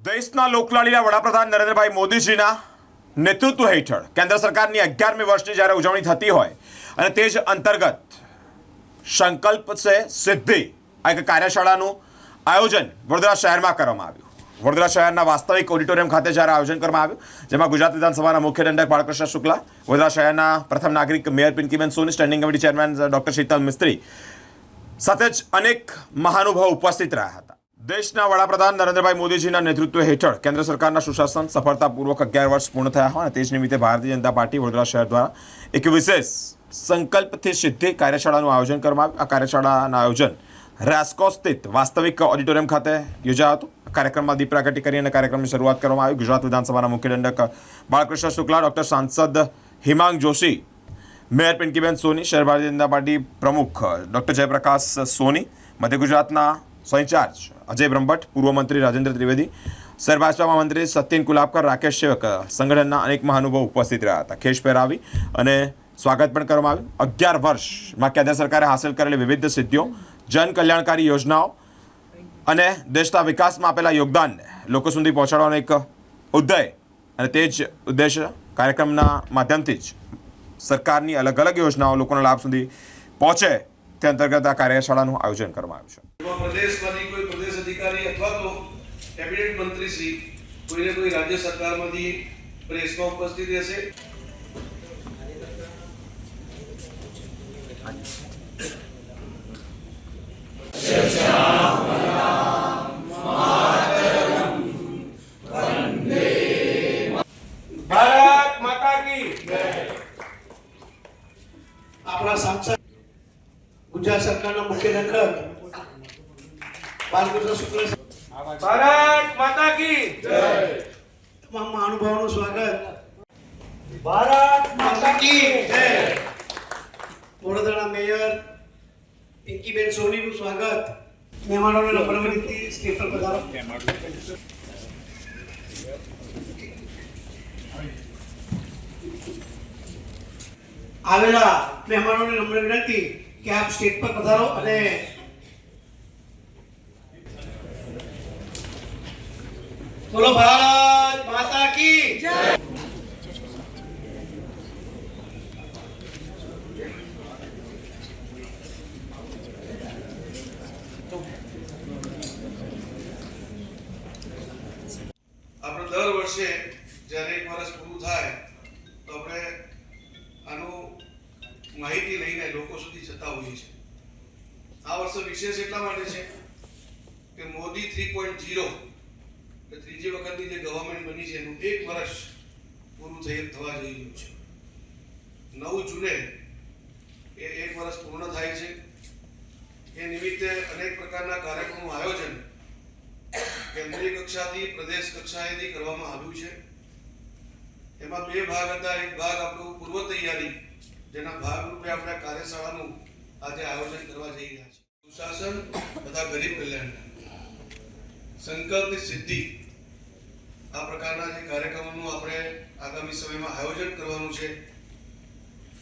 દેશના લોકલાડીલા વડાપ્રધાન નરેન્દ્રભાઈ મોદીજીના નેતૃત્વ હેઠળ કેન્દ્ર સરકારની 11મી વર્ષની જ્યારે ઉજવણી થતી હોય અને તે જ અંતર્ગત સંકલ્પ સે સિદ્ધિ આ એક કાર્યશાળાનું આયોજન વડોદરા શહેરમાં કરવામાં આવ્યું। વડોદરા શહેરના વાસ્તવિક ઓડિટોરિયમ ખાતે જ્યારે આયોજન કરવામાં આવ્યું, જેમાં ગુજરાત વિધાનસભાના મુખ્ય દંડક બાળકૃષ્ણ શુક્લા, વડોદરા શહેરના પ્રથમ નાગરિક mayor Pinkiben Soni, standing committee chairman doctor Sheetal Mistry સાથે જ અનેક મહાનુભાવો ઉપસ્થિત રહ્યા હતા। દેશના વડાપ્રધાન નરેન્દ્રભાઈ મોદીજીના નેતૃત્વ હેઠળ કેન્દ્ર સરકારના સુશાસન સફળતાપૂર્વક 11 વર્ષ પૂર્ણ થયા હોય અને તે જ નિમિત્તે ભારતીય જનતા પાર્ટી વડોદરા શહેર દ્વારા એક વિશેષ સંકલ્પથી સિદ્ધિ કાર્યશાળાનું આયોજન કરવામાં આવ્યું। આ કાર્યશાળાનું આયોજન રાસ્કો સ્થિત વાસ્તવિક ઓડિટોરિયમ ખાતે યોજાયું હતું। કાર્યક્રમમાં દીપ પ્રાગટ્ય કરી અને કાર્યક્રમની શરૂઆત કરવામાં આવી। ગુજરાત વિધાનસભાના મુખ્ય દંડક બાળકૃષ્ણ શુક્લા, ડોક્ટર સાંસદ હિમાંગ જોશી, મેયર પિંકીબેન સોની, શહેર ભારતીય જનતા પાર્ટી પ્રમુખ ડોક્ટર જયપ્રકાશ સોની, મધ્ય ગુજરાતના સ્વઇન્ચાર્જ અજય બ્રહ્મભટ્ટ, પૂર્વ મંત્રી રાજેન્દ્ર ત્રિવેદી, શહેર ભાજપા મંત્રી સત્યન કુલાબકર, રાકેશ સેવક સંગઠનના અનેક મહાનુભાવો ઉપસ્થિત રહ્યા હતા। ખેસ પહેરાવી અને સ્વાગત પણ કરવામાં આવ્યું। 11 વર્ષમાં કેન્દ્ર સરકારે હાંસલ કરેલી વિવિધ સિદ્ધિઓ, જન કલ્યાણકારી યોજનાઓ અને દેશના વિકાસમાં આપેલા યોગદાનને લોકો સુધી પહોંચાડવાનો એક ઉદ્દેશ અને તે જ ઉદ્દેશ્ય કાર્યક્રમના માધ્યમથી જ સરકારની અલગ અલગ યોજનાઓ લોકોના લાભ સુધી પહોંચે તે અંતર્ગત આ કાર્યશાળાનું આયોજન કરવામાં આવ્યું છે। પ્રદેશમાંથી કોઈ પ્રદેશ અધિકારી અથવા તો કેબિનેટ મંત્રી શ્રી કોઈને કોઈ રાજ્ય સરકારમાંથી પ્રેસમાં ઉપસ્થિત રહેશે। ભારત માતા કી જય। આપણા સાંસદ ગુજરાત સરકારના મુખ્ય દંડક બાળકૃષ્ણ શુક્લા, ભારત માતા કી જય। તમામ મહાનુભાવોનું સ્વાગત। ભારત માતા કી જય। વડોદરાના મેયર પિંકીબેન સોનીનું સ્વાગત। મહેમાનોને નમ્ર વિનંતી, સ્ટેજ પર પધારો। આવેલા મહેમાનોને નમ્ર વિનંતી કે આપ સ્ટેજ પર પધારો અને બોલો ભારત માતા કી જય। આપણે દર વર્ષે જ્યારે 1 વર્ષ પૂરું થાય તો આપણે આનું માહિતી લઈને લોકો સુધી જતા હોઈએ છીએ। આ વર્ષે વિશેષ એટલા માટે છે કે મોદી 3.0 એટલે ત્રીજી વખતની જે ગવર્મેન્ટ બની છે એનું 1 વર્ષ પૂરું થવા જઈ રહ્યું છે। 9 જૂને એ 1 વર્ષ પૂર્ણ થાય છે। એ નિમિત્તે અનેક પ્રકારના કાર્યક્રમોનું આયોજન કેન્દ્રીય કક્ષાથી પ્રદેશ કક્ષાએથી કરવામાં આવ્યું છે। એમાં 2 ભાગ હતા। એક ભાગ આપણું પૂર્વ તૈયારી, જેના ભાગરૂપે આપણે કાર્યશાળાનું આજે આયોજન કરવા જઈ રહ્યા છીએ। સુશાસન તથા ગરીબ કલ્યાણ, સંકલ્પની સિદ્ધિ, આ પ્રકારના જે કાર્યક્રમોનું આપણે આગામી સમયમાં આયોજન કરવાનું છે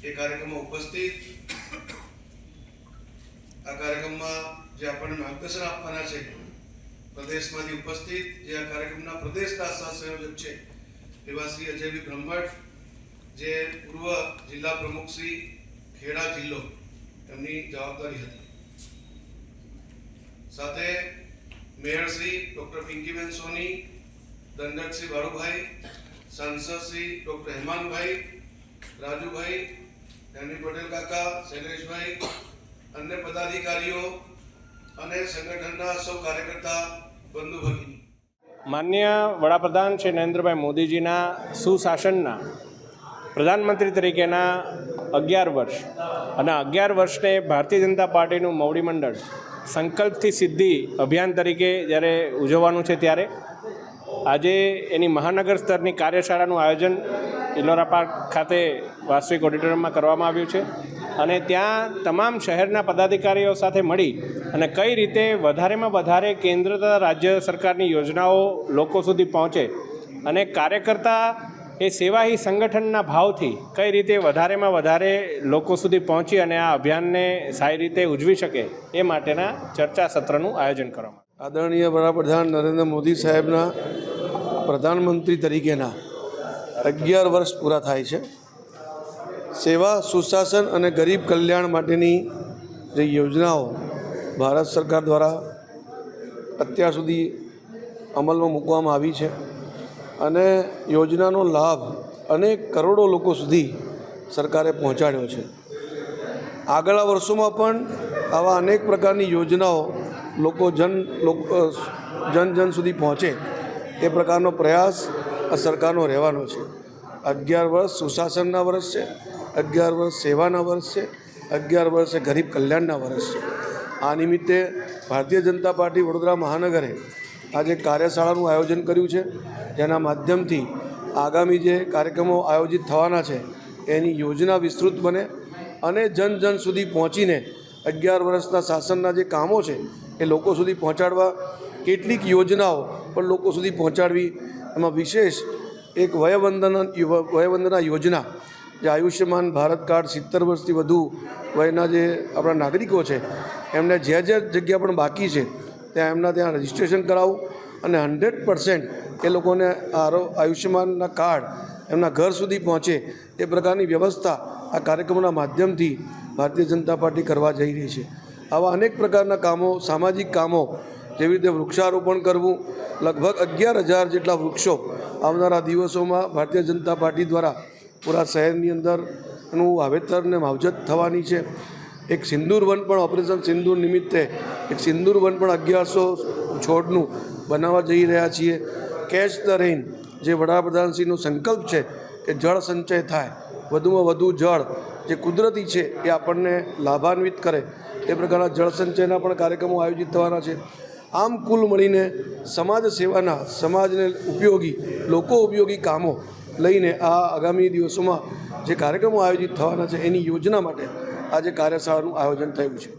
એ કાર્યક્રમમાં ઉપસ્થિત આ કાર્યક્રમમાં જે આપણને માર્ગદર્શન આપવાના છે પ્રદેશમાંથી ઉપસ્થિત જે આ કાર્યક્રમના પ્રદેશના સહસંયોજક છે એવા શ્રી અજયભાઈ બ્રહ્મભટ્ટ, જે પૂર્વ જિલ્લા પ્રમુખ શ્રી ખેડા જિલ્લો એમની જવાબદારી હતી, સાથે મેયર શ્રી ડોક્ટર પિંકીબેન સોની, દંડક શ્રી બાળુભાઈ, સાંસદ શ્રી ડોક્ટર હેમાંગભાઈ, રાજુભાઈ, એમની પટેલ કાકા, શૈલેષભાઈ, અન્ય પદાધિકારીઓ અને સંગઠનના સૌ કાર્યકર્તા બંધુ ભગીની, માનનીય વડાપ્રધાન શ્રી નરેન્દ્રભાઈ મોદીજીના સુશાસનના પ્રધાનમંત્રી તરીકેના 11 વર્ષ અને 11 વર્ષને ભારતીય જનતા પાર્ટીનું મોવડી મંડળ સંકલ્પથી સિદ્ધિ અભિયાન તરીકે જ્યારે ઉજવવાનું છે, ત્યારે આજે એની મહાનગર સ્તરની કાર્યશાળાનું આયોજન ઇલોરા પાર્ક ખાતે વાસ્તવિક ઓડિટોરિયમમાં કરવામાં આવ્યું છે અને ત્યાં તમામ શહેરના પદાધિકારીઓ સાથે મળી અને કઈ રીતે વધારેમાં વધારે કેન્દ્ર તથા રાજ્ય સરકારની યોજનાઓ લોકો સુધી પહોંચે અને કાર્યકર્તા એ સેવાહી સંગઠનના ભાવથી કઈ રીતે વધારેમાં વધારે લોકો સુધી પહોંચી અને આ અભિયાનને સારી રીતે ઉજવી શકે એ માટેના ચર્ચા સત્રનું આયોજન કરવામાં આદરણીય વડાપ્રધાન નરેન્દ્ર મોદી સાહેબના પ્રધાનમંત્રી તરીકેના 11 વર્ષ પૂરા થાય છે. સેવા, સુશાસન અને ગરીબ કલ્યાણ માટેની જે યોજનાઓ ભારત સરકાર દ્વારા અત્યાર સુધી અમલમાં મૂકવામાં આવી છે અને યોજનાનો લાભ અનેક કરોડો લોકો સુધી સરકારે પહોંચાડ્યો છે. આગળના વર્ષોમાં પણ આવા અનેક પ્રકારની યોજનાઓ જન સુધી પહોંચે એ પ્રકારનો પ્રયાસ આ સરકારનો રહેવાનો છે. 11 વર્ષ સુશાસનના વર્ષ છે, 11 વર્ષ સેવાના વર્ષ છે, 11 વર્ષ એ ગરીબ કલ્યાણના વર્ષ છે. આ નિમિત્તે ભારતીય જનતા પાર્ટી વડોદરા મહાનગરે આજે કાર્યશાળાનું આયોજન કર્યું છે, જેના માધ્યમથી આગામી જે કાર્યક્રમો આયોજિત થવાના છે એની યોજના વિસ્તૃત બને અને જન સુધી પહોંચીને 11 વર્ષના શાસનના જે કામો છે એ લોકો સુધી પહોંચાડવા, કેટલીક યોજનાઓ પણ લોકો સુધી પહોંચાડવી. એમાં વિશેષ એક વયવંદના યોજના, જે આયુષ્યમાન ભારત કાર્ડ 70 વર્ષથી વધુ વયના જે આપણા નાગરિકો છે એમને જે જગ્યા પણ બાકી છે ત્યાં રજિસ્ટ્રેશન કરાવવું અને 100% એ લોકોને આયુષ્યમાનના કાર્ડ એમના ઘર સુધી પહોંચે એ પ્રકારની વ્યવસ્થા આ કાર્યક્રમોના માધ્યમથી ભારતીય જનતા પાર્ટી કરવા જઈ રહી છે. આવા અનેક પ્રકારના કામો, સામાજિક કામો, જેવી રીતે વૃક્ષારોપણ કરવું, લગભગ 11,000 જેટલા વૃક્ષો આવનારા દિવસોમાં ભારતીય જનતા પાર્ટી દ્વારા પૂરા શહેરની અંદર એનું વાવેતર ને માવજત થવાની છે. એક સિંદૂર વન પણ, ઓપરેશન સિંદૂર નિમિત્તે એક સિંદૂર વન પણ 1100 છોડનું બનાવવા જઈ રહ્યા છીએ. કેચ ધ રેઇન, જે વડાપ્રધાનશ્રીનો સંકલ્પ છે કે જળ સંચય થાય, વધુમાં વધુ જળ જે કુદરતી છે એ આપણને લાભાન્વિત કરે, એ પ્રકારના જળ સંચયના પણ કાર્યક્રમો આયોજિત થવાના છે. આમ કુલ મળીને સમાજ સેવાના, સમાજને ઉપયોગી, લોકો ઉપયોગી કામો લઈને આ આગામી દિવસોમાં જે કાર્યક્રમો આયોજિત થવાના છે એની યોજના માટે આજે કાર્યશાળાનું આયોજન થયું છે.